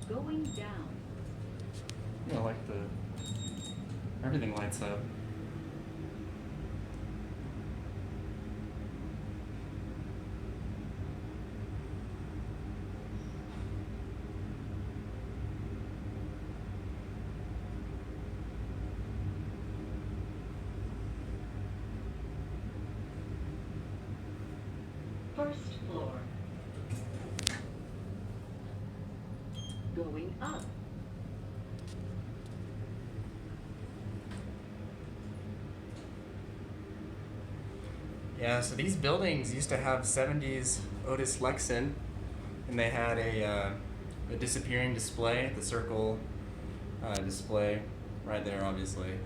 Going down. You know, like everything lights up. First floor. Going up. Yeah, so these buildings used to have 70s Otis Lexan, and they had a disappearing display, the circle display right there, obviously,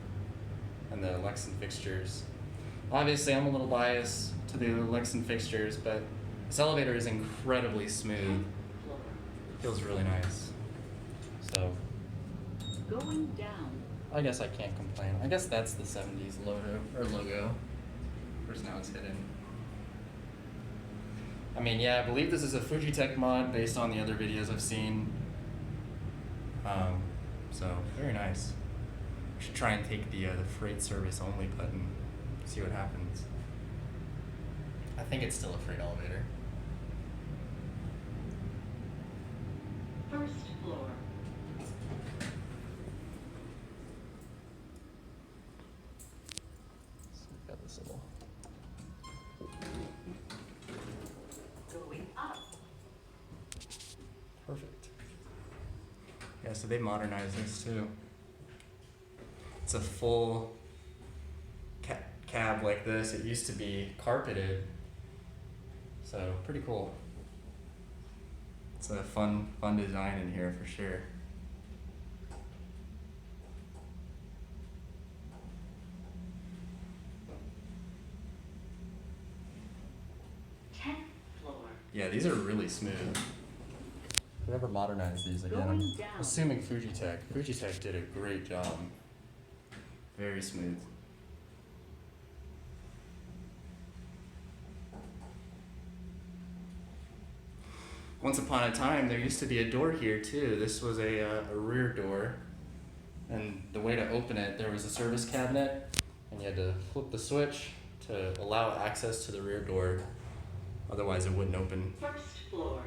and the Lexan fixtures. Obviously, I'm a little biased to the Lexan fixtures, but this elevator is incredibly smooth. Feels really nice. So, Going down. I guess I can't complain. I guess that's the 70s logo. Of course, now it's hidden. I mean, yeah, I believe this is a Fujitec mod based on the other videos I've seen. So, very nice. I should try and take the freight service only button, see what happens. I think it's still a freight elevator. First floor. So we've got this little. Going up. Perfect. Yeah, so they modernized this too. It's a full cab like this. It used to be carpeted, so pretty cool. It's a fun design in here for sure. Yeah, these are really smooth. If we ever modernize these again, I'm assuming Fujitec. Fujitec did a great job. Very smooth. Once upon a time, there used to be a door here too. This was a rear door. And the way to open it, there was a service cabinet, and you had to flip the switch to allow access to the rear door. Otherwise, it wouldn't open. First floor.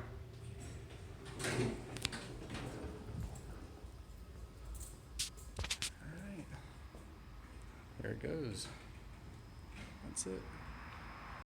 All right. There it goes. That's it.